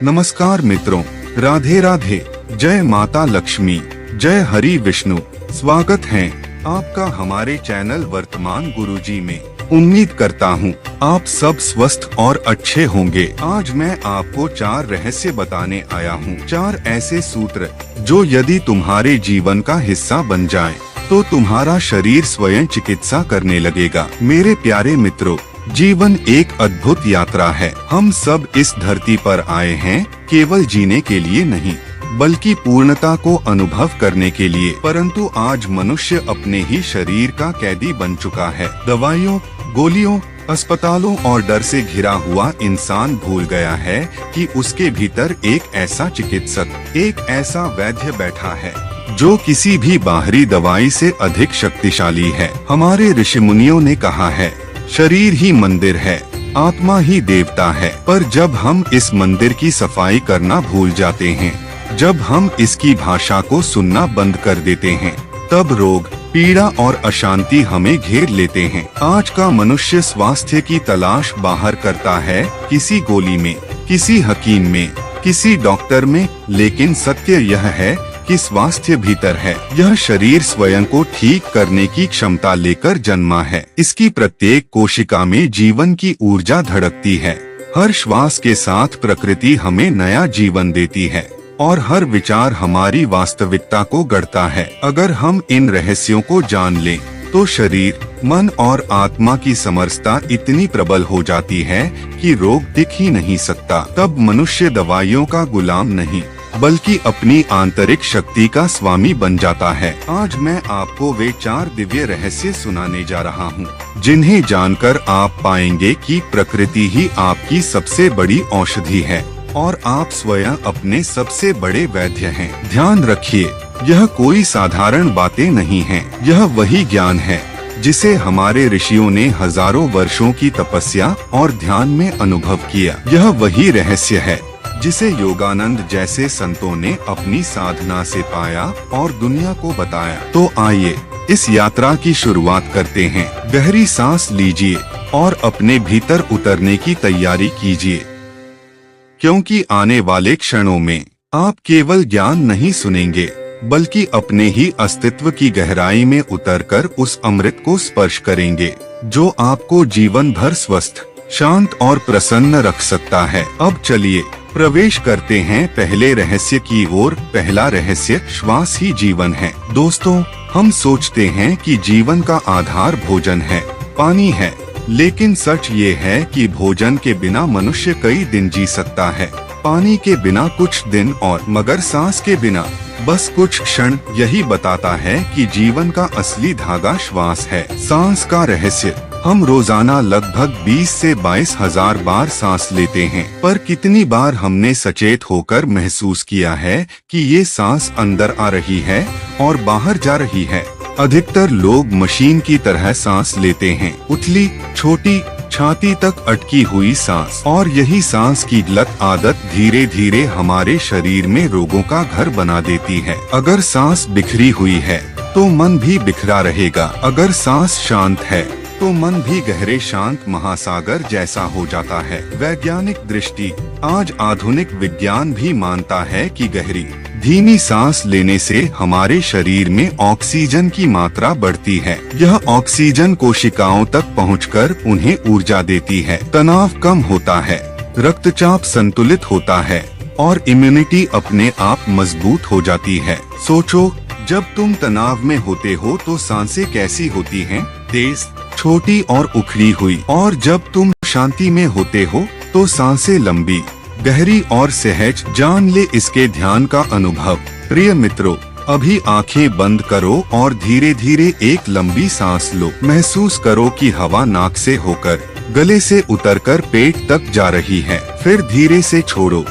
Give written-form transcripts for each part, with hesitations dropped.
नमस्कार मित्रों, राधे राधे। जय माता लक्ष्मी, जय हरि विष्णु। स्वागत है आपका हमारे चैनल वर्तमान गुरुजी में। उम्मीद करता हूँ आप सब स्वस्थ और अच्छे होंगे। आज मैं आपको 4 रहस्य बताने आया हूँ। 4 ऐसे सूत्र जो यदि तुम्हारे जीवन का हिस्सा बन जाए तो तुम्हारा शरीर स्वयं चिकित्सा करने लगेगा। मेरे प्यारे मित्रों, जीवन एक अद्भुत यात्रा है। हम सब इस धरती पर आए हैं केवल जीने के लिए नहीं, बल्कि पूर्णता को अनुभव करने के लिए। परंतु आज मनुष्य अपने ही शरीर का कैदी बन चुका है। दवाइयों, गोलियों, अस्पतालों और डर से घिरा हुआ इंसान भूल गया है कि उसके भीतर एक ऐसा चिकित्सक, एक ऐसा वैद्य बैठा है जो किसी भी बाहरी दवाई से अधिक शक्तिशाली है। हमारे ऋषि मुनियों ने कहा है, शरीर ही मंदिर है, आत्मा ही देवता है। पर जब हम इस मंदिर की सफाई करना भूल जाते हैं, जब हम इसकी भाषा को सुनना बंद कर देते हैं, तब रोग, पीड़ा और अशांति हमें घेर लेते हैं। आज का मनुष्य स्वास्थ्य की तलाश बाहर करता है, किसी गोली में, किसी हकीम में, किसी डॉक्टर में, लेकिन सत्य यह है कि स्वास्थ्य भीतर है। यह शरीर स्वयं को ठीक करने की क्षमता लेकर जन्मा है। इसकी प्रत्येक कोशिका में जीवन की ऊर्जा धड़कती है। हर श्वास के साथ प्रकृति हमें नया जीवन देती है और हर विचार हमारी वास्तविकता को गढ़ता है। अगर हम इन रहस्यों को जान लें तो शरीर, मन और आत्मा की समरसता इतनी प्रबल हो जाती है कि रोग दिख ही नहीं सकता। तब मनुष्य दवाइयों का गुलाम नहीं, बल्कि अपनी आंतरिक शक्ति का स्वामी बन जाता है। आज मैं आपको वे 4 दिव्य रहस्य सुनाने जा रहा हूँ, जिन्हें जानकर आप पाएंगे कि प्रकृति ही आपकी सबसे बड़ी औषधि है और आप स्वयं अपने सबसे बड़े वैद्य हैं। ध्यान रखिए, यह कोई साधारण बातें नहीं हैं। यह वही ज्ञान है जिसे हमारे ऋषियों ने हजारों वर्षों की तपस्या और ध्यान में अनुभव किया। यह वही रहस्य है जिसे योगानंद जैसे संतों ने अपनी साधना से पाया और दुनिया को बताया। तो आइए इस यात्रा की शुरुआत करते हैं। गहरी सांस लीजिए और अपने भीतर उतरने की तैयारी कीजिए, क्योंकि आने वाले क्षणों में आप केवल ज्ञान नहीं सुनेंगे, बल्कि अपने ही अस्तित्व की गहराई में उतरकर उस अमृत को स्पर्श करेंगे जो आपको जीवन भर स्वस्थ, शांत और प्रसन्न रख सकता है। अब चलिए प्रवेश करते हैं पहले रहस्य की ओर। पहला रहस्य, श्वास ही जीवन है। दोस्तों, हम सोचते हैं कि जीवन का आधार भोजन है, पानी है, लेकिन सच ये है कि भोजन के बिना मनुष्य कई दिन जी सकता है, पानी के बिना कुछ दिन और मगर सांस के बिना बस कुछ क्षण। यही बताता है कि जीवन का असली धागा श्वास है। सांस का रहस्य, हम रोजाना लगभग 20 से 22 हजार बार सांस लेते हैं, पर कितनी बार हमने सचेत होकर महसूस किया है कि ये सांस अंदर आ रही है और बाहर जा रही है। अधिकतर लोग मशीन की तरह सांस लेते हैं, उथली, छोटी, छाती तक अटकी हुई सांस। और यही सांस की गलत आदत धीरे धीरे हमारे शरीर में रोगों का घर बना देती है। अगर सांस बिखरी हुई है तो मन भी बिखरा रहेगा। अगर सांस शांत है तो मन भी गहरे शांत महासागर जैसा हो जाता है। वैज्ञानिक दृष्टि, आज आधुनिक विज्ञान भी मानता है कि गहरी, धीमी सांस लेने से हमारे शरीर में ऑक्सीजन की मात्रा बढ़ती है। यह ऑक्सीजन कोशिकाओं तक पहुंचकर उन्हें ऊर्जा देती है। तनाव कम होता है, रक्तचाप संतुलित होता है और इम्यूनिटी अपने आप मजबूत हो जाती है। सोचो, जब तुम तनाव में होते हो तो सांसें कैसी होती हैं? तेज, छोटी और उखड़ी हुई। और जब तुम शांति में होते हो तो सांसें लंबी, गहरी और सहज। जान ले इसके ध्यान का अनुभव। प्रिय मित्रों, अभी आंखें बंद करो और धीरे धीरे एक लंबी सांस लो। महसूस करो कि हवा नाक से होकर गले से उतरकर पेट तक जा रही है, फिर धीरे से छोड़ो।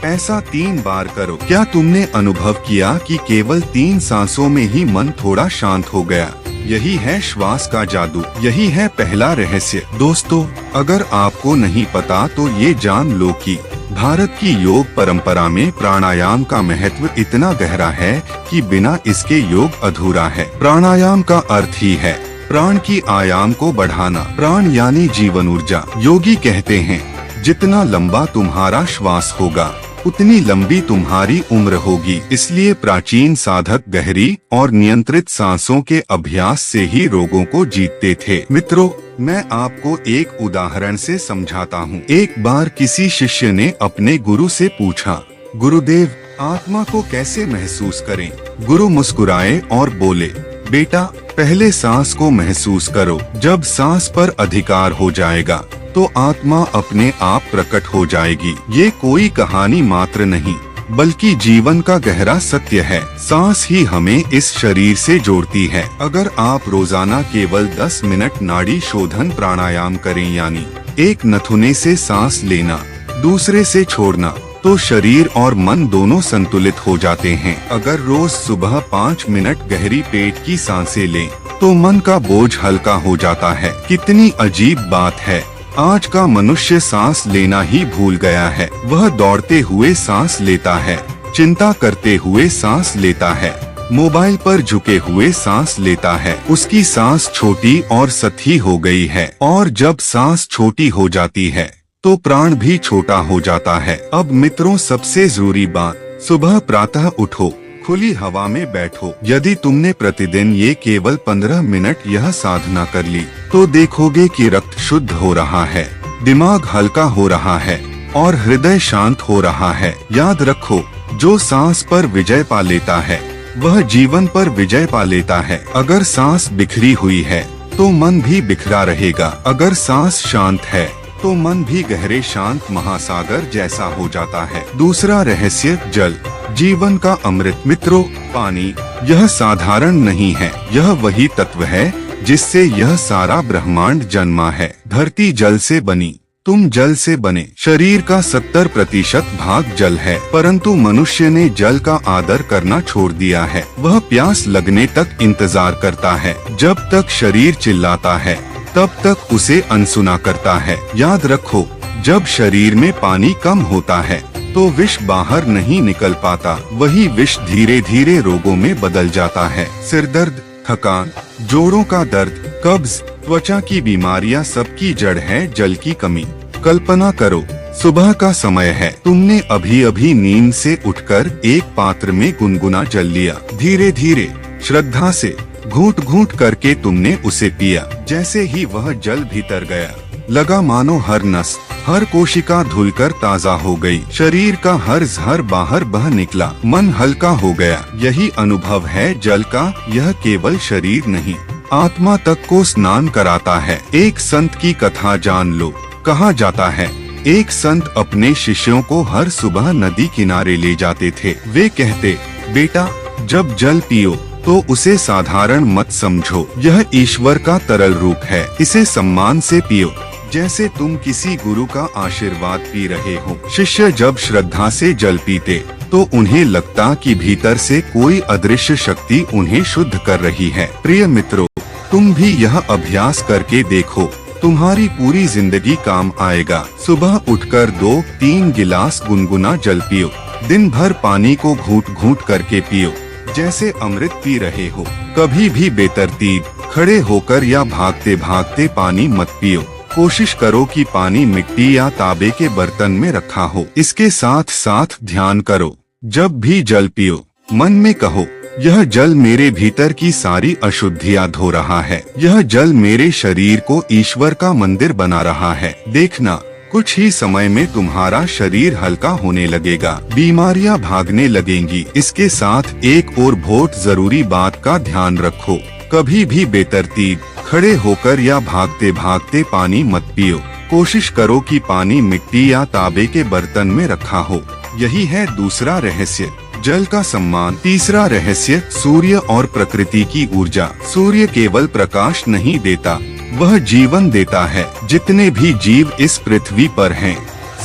ऐसा 3 बार करो। क्या तुमने अनुभव किया कि केवल 3 सांसों में ही मन थोड़ा शांत हो गया? यही है श्वास का जादू, यही है पहला रहस्य। दोस्तों, अगर आपको नहीं पता तो ये जान लो कि भारत की योग परंपरा में प्राणायाम का महत्व इतना गहरा है कि बिना इसके योग अधूरा है। प्राणायाम का अर्थ ही है प्राण की आयाम को बढ़ाना। प्राण यानी जीवन ऊर्जा। योगी कहते हैं, जितना लंबा तुम्हारा श्वास होगा उतनी लंबी तुम्हारी उम्र होगी। इसलिए प्राचीन साधक गहरी और नियंत्रित सांसों के अभ्यास से ही रोगों को जीतते थे। मित्रों, मैं आपको एक उदाहरण से समझाता हूँ। एक बार किसी शिष्य ने अपने गुरु से पूछा, गुरुदेव, आत्मा को कैसे महसूस करें? गुरु मुस्कुराए और बोले, बेटा, पहले सांस को महसूस करो। जब सांस पर अधिकार हो जाएगा तो आत्मा अपने आप प्रकट हो जाएगी। ये कोई कहानी मात्र नहीं, बल्कि जीवन का गहरा सत्य है। सांस ही हमें इस शरीर से जोड़ती है। अगर आप रोजाना केवल 10 मिनट नाड़ी शोधन प्राणायाम करें, यानी एक नथुने से सांस लेना, दूसरे से छोड़ना, तो शरीर और मन दोनों संतुलित हो जाते हैं। अगर रोज सुबह 5 मिनट गहरी पेट की सांसें लें, तो मन का बोझ हल्का हो जाता है। कितनी अजीब बात है, आज का मनुष्य सांस लेना ही भूल गया है। वह दौड़ते हुए सांस लेता है, चिंता करते हुए सांस लेता है, मोबाइल पर झुके हुए सांस लेता है। उसकी सांस छोटी और सतही हो गई है। और जब सांस छोटी हो जाती है तो प्राण भी छोटा हो जाता है। अब मित्रों, सबसे जरूरी बात, सुबह प्रातः उठो, खुली हवा में बैठो। यदि तुमने प्रतिदिन ये केवल 15 मिनट यह साधना कर ली, तो देखोगे कि रक्त शुद्ध हो रहा है, दिमाग हल्का हो रहा है और हृदय शांत हो रहा है। याद रखो, जो सांस पर विजय पा लेता है वह जीवन पर विजय पा लेता है। अगर सांस बिखरी हुई है तो मन भी बिखरा रहेगा। अगर सांस शांत है तो मन भी गहरे शांत महासागर जैसा हो जाता है। दूसरा रहस्य, जल, जीवन का अमृत। मित्रों, पानी यह साधारण नहीं है, यह वही तत्व है जिससे यह सारा ब्रह्मांड जन्मा है। धरती जल से बनी, तुम जल से बने। शरीर का 70% भाग जल है, परंतु मनुष्य ने जल का आदर करना छोड़ दिया है। वह प्यास लगने तक इंतजार करता है। जब तक शरीर चिल्लाता है तब तक उसे अनसुना करता है। याद रखो, जब शरीर में पानी कम होता है तो विष बाहर नहीं निकल पाता। वही विष धीरे धीरे रोगों में बदल जाता है। सिर दर्द, थकान, जोड़ों का दर्द, कब्ज, त्वचा की बीमारियां, सबकी जड़ है जल की कमी। कल्पना करो, सुबह का समय है, तुमने अभी अभी नींद से उठकर एक पात्र में गुनगुना जल लिया। धीरे धीरे, श्रद्धा से, घूंट घूंट करके तुमने उसे पिया। जैसे ही वह जल भीतर गया, लगा मानो हर नस, हर कोशिका धुलकर ताजा हो गई। शरीर का हर जहर बाहर बह निकला, मन हल्का हो गया। यही अनुभव है जल का। यह केवल शरीर नहीं, आत्मा तक को स्नान कराता है। एक संत की कथा जान लो। कहा जाता है, एक संत अपने शिष्यों को हर सुबह नदी किनारे ले जाते थे। वे कहते, बेटा, जब जल पियो तो उसे साधारण मत समझो, यह ईश्वर का तरल रूप है। इसे सम्मान से पियो, जैसे तुम किसी गुरु का आशीर्वाद पी रहे हो। शिष्य जब श्रद्धा से जल पीते तो उन्हें लगता कि भीतर से कोई अदृश्य शक्ति उन्हें शुद्ध कर रही है। प्रिय मित्रों, तुम भी यह अभ्यास करके देखो, तुम्हारी पूरी जिंदगी काम आएगा। सुबह उठकर 2-3 गिलास गुनगुना जल पियो। दिन भर पानी को घूंट घूंट करके पियो, जैसे अमृत पी रहे हो। कभी भी बेतरतीब खड़े होकर या भागते भागते पानी मत पियो। कोशिश करो कि पानी मिट्टी या तांबे के बर्तन में रखा हो। इसके साथ साथ ध्यान करो, जब भी जल पियो मन में कहो, यह जल मेरे भीतर की सारी अशुद्धियां धो रहा है। यह जल मेरे शरीर को ईश्वर का मंदिर बना रहा है। देखना, कुछ ही समय में तुम्हारा शरीर हल्का होने लगेगा, बीमारियां भागने लगेंगी। इसके साथ एक और बहुत जरूरी बात का ध्यान रखो, कभी भी बेतरतीब खड़े होकर या भागते भागते पानी मत पियो। कोशिश करो कि पानी मिट्टी या तांबे के बर्तन में रखा हो। यही है दूसरा रहस्य, जल का सम्मान। तीसरा रहस्य, सूर्य और प्रकृति की ऊर्जा। सूर्य केवल प्रकाश नहीं देता, वह जीवन देता है। जितने भी जीव इस पृथ्वी पर हैं,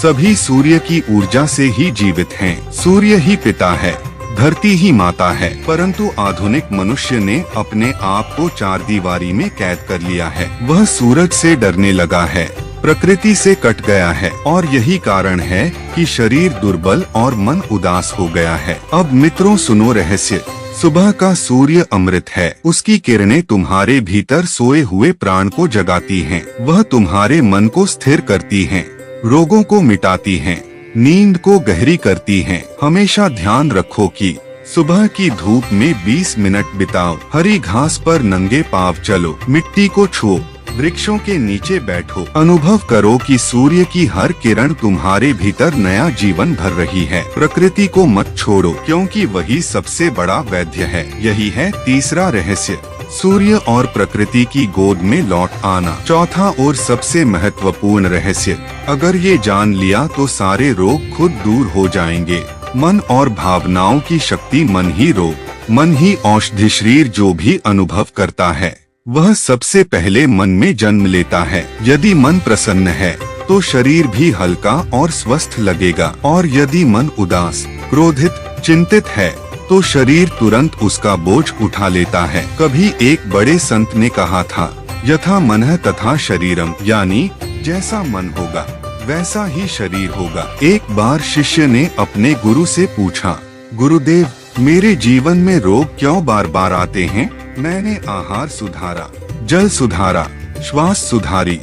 सभी सूर्य की ऊर्जा से ही जीवित हैं। सूर्य ही पिता है, धरती ही माता है। परंतु आधुनिक मनुष्य ने अपने आप को चारदीवारी में कैद कर लिया है। वह सूरज से डरने लगा है, प्रकृति से कट गया है, और यही कारण है कि शरीर दुर्बल और मन उदास हो गया है। अब मित्रों सुनो रहस्य, सुबह का सूर्य अमृत है। उसकी किरणें तुम्हारे भीतर सोए हुए प्राण को जगाती हैं। वह तुम्हारे मन को स्थिर करती हैं, रोगों को मिटाती हैं, नींद को गहरी करती हैं। हमेशा ध्यान रखो कि सुबह की धूप में 20 मिनट बिताओ, हरी घास पर नंगे पांव चलो, मिट्टी को छुओ, वृक्षों के नीचे बैठो। अनुभव करो कि सूर्य की हर किरण तुम्हारे भीतर नया जीवन भर रही है। प्रकृति को मत छोड़ो, क्योंकि वही सबसे बड़ा वैद्य है। यही है तीसरा रहस्य, सूर्य और प्रकृति की गोद में लौट आना। चौथा और सबसे महत्वपूर्ण रहस्य, अगर ये जान लिया तो सारे रोग खुद दूर हो जाएंगे। मन और भावनाओं की शक्ति, मन ही रोग, मन ही औषधि। शरीर जो भी अनुभव करता है वह सबसे पहले मन में जन्म लेता है। यदि मन प्रसन्न है तो शरीर भी हल्का और स्वस्थ लगेगा, और यदि मन उदास, क्रोधित, चिंतित है तो शरीर तुरंत उसका बोझ उठा लेता है। कभी एक बड़े संत ने कहा था, यथा मनः तथा शरीरम, यानी जैसा मन होगा वैसा ही शरीर होगा। एक बार शिष्य ने अपने गुरु से पूछा, गुरुदेव, मेरे जीवन में रोग क्यों बार बार आते हैं? मैंने आहार सुधारा, जल सुधारा, श्वास सुधारी,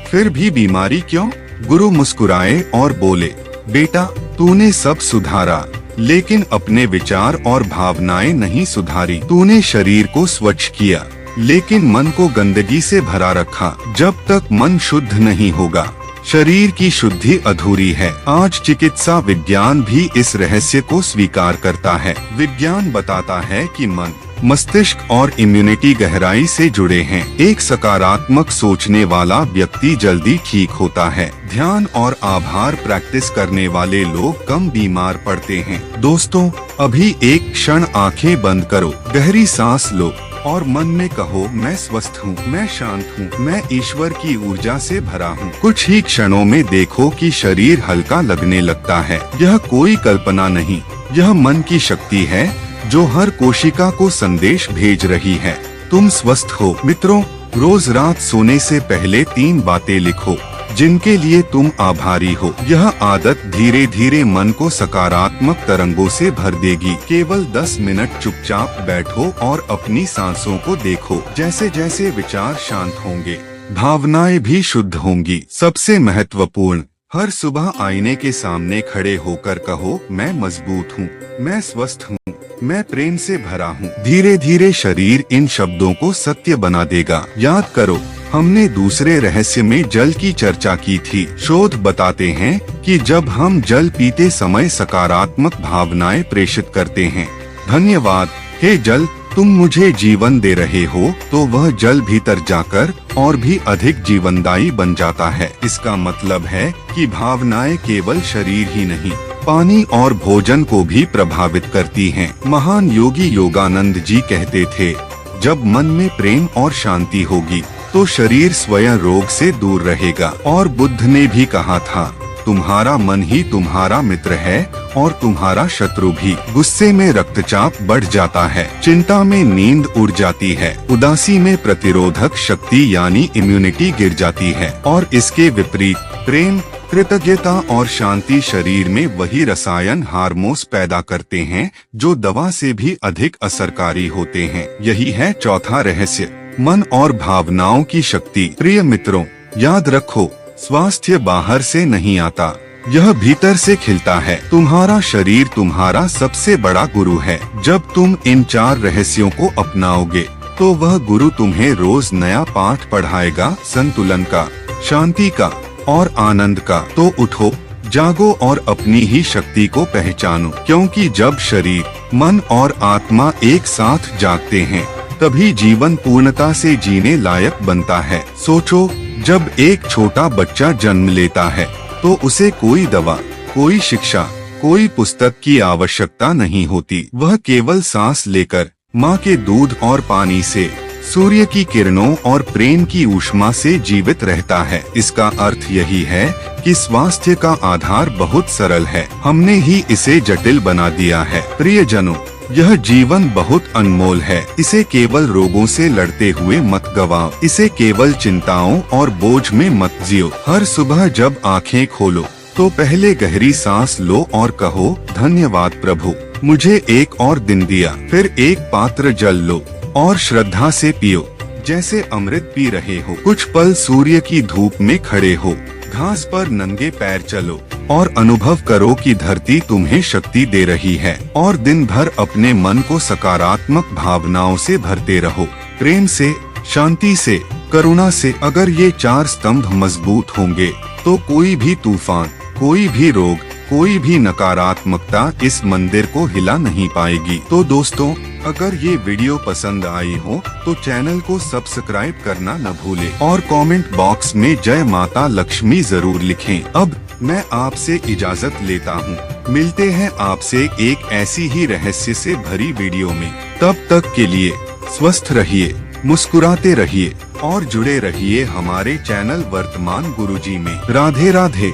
फिर भी बीमारी क्यों? गुरु मुस्कुराए और बोले, बेटा, तूने सब सुधारा, लेकिन अपने विचार और भावनाएं नहीं सुधारी। तूने शरीर को स्वच्छ किया, लेकिन मन को गंदगी से भरा रखा। जब तक मन शुद्ध नहीं होगा, शरीर की शुद्धि अधूरी है। आज चिकित्सा विज्ञान भी इस रहस्य को स्वीकार करता है। विज्ञान बताता है कि मन, मस्तिष्क और इम्यूनिटी गहराई से जुड़े हैं। एक सकारात्मक सोचने वाला व्यक्ति जल्दी ठीक होता है। ध्यान और आभार प्रैक्टिस करने वाले लोग कम बीमार पड़ते हैं। दोस्तों, अभी एक क्षण आंखें बंद करो, गहरी सांस लो और मन में कहो, मैं स्वस्थ हूँ, मैं शांत हूँ, मैं ईश्वर की ऊर्जा से भरा हूँ। कुछ ही क्षणों में देखो कि शरीर हल्का लगने लगता है। यह कोई कल्पना नहीं, यह मन की शक्ति है जो हर कोशिका को संदेश भेज रही है, तुम स्वस्थ हो। मित्रों, रोज रात सोने से पहले 3 बातें लिखो जिनके लिए तुम आभारी हो। यह आदत धीरे धीरे मन को सकारात्मक तरंगों से भर देगी। केवल 10 मिनट चुपचाप बैठो और अपनी सांसों को देखो। जैसे जैसे विचार शांत होंगे, भावनाएं भी शुद्ध होंगी। सबसे महत्वपूर्ण, हर सुबह आईने के सामने खड़े होकर कहो, मैं मजबूत हूँ, मैं स्वस्थ हूँ, मैं प्रेम से भरा हूँ। धीरे धीरे शरीर इन शब्दों को सत्य बना देगा। याद करो, हमने दूसरे रहस्य में जल की चर्चा की थी। शोध बताते हैं कि जब हम जल पीते समय सकारात्मक भावनाएं प्रेषित करते हैं, धन्यवाद हे जल, तुम मुझे जीवन दे रहे हो, तो वह जल भीतर जाकर और भी अधिक जीवनदायी बन जाता है। इसका मतलब है कि भावनाएं केवल शरीर ही नहीं, पानी और भोजन को भी प्रभावित करती हैं। महान योगी योगानंद जी कहते थे, जब मन में प्रेम और शांति होगी तो शरीर स्वयं रोग से दूर रहेगा। और बुद्ध ने भी कहा था, तुम्हारा मन ही तुम्हारा मित्र है और तुम्हारा शत्रु भी। गुस्से में रक्तचाप बढ़ जाता है, चिंता में नींद उड़ जाती है, उदासी में प्रतिरोधक शक्ति यानी इम्यूनिटी गिर जाती है, और इसके विपरीत प्रेम, कृतज्ञता और शांति शरीर में वही रसायन हार्मोन्स पैदा करते हैं जो दवा से भी अधिक असरकारी होते हैं। यही है चौथा रहस्य, मन और भावनाओं की शक्ति। प्रिय मित्रों, याद रखो, स्वास्थ्य बाहर से नहीं आता, यह भीतर से खिलता है। तुम्हारा शरीर तुम्हारा सबसे बड़ा गुरु है। जब तुम इन 4 रहस्यों को अपनाओगे तो वह गुरु तुम्हें रोज नया पाठ पढ़ाएगा, संतुलन का, शांति का और आनंद का। तो उठो, जागो और अपनी ही शक्ति को पहचानो, क्योंकि जब शरीर, मन और आत्मा एक साथ जागते हैं तभी जीवन पूर्णता से जीने लायक बनता है। सोचो, जब एक छोटा बच्चा जन्म लेता है तो उसे कोई दवा, कोई शिक्षा, कोई पुस्तक की आवश्यकता नहीं होती। वह केवल सांस लेकर, माँ के दूध और पानी से, सूर्य की किरणों और प्रेम की ऊष्मा से जीवित रहता है। इसका अर्थ यही है कि स्वास्थ्य का आधार बहुत सरल है, हमने ही इसे जटिल बना दिया है। प्रियजनों, यह जीवन बहुत अनमोल है, इसे केवल रोगों से लड़ते हुए मत गवाओ, इसे केवल चिंताओं और बोझ में मत जियो। हर सुबह जब आंखें खोलो तो पहले गहरी सांस लो और कहो, धन्यवाद प्रभु, मुझे एक और दिन दिया। फिर एक पात्र जल लो और श्रद्धा से पियो, जैसे अमृत पी रहे हो। कुछ पल सूर्य की धूप में खड़े हो, घास पर नंगे पैर चलो और अनुभव करो कि धरती तुम्हें शक्ति दे रही है। और दिन भर अपने मन को सकारात्मक भावनाओं से भरते रहो, प्रेम से, शांति से, करुणा से। अगर ये 4 स्तंभ मजबूत होंगे तो कोई भी तूफान, कोई भी रोग, कोई भी नकारात्मकता इस मंदिर को हिला नहीं पाएगी। तो दोस्तों, अगर ये वीडियो पसंद आई हो तो चैनल को सब्सक्राइब करना न भूलें और कमेंट बॉक्स में जय माता लक्ष्मी जरूर लिखें। अब मैं आपसे इजाजत लेता हूँ। मिलते हैं आपसे एक ऐसी ही रहस्य से भरी वीडियो में। तब तक के लिए स्वस्थ रहिए, मुस्कुराते रहिए और जुड़े रहिए हमारे चैनल वर्तमान गुरुजी में। राधे राधे।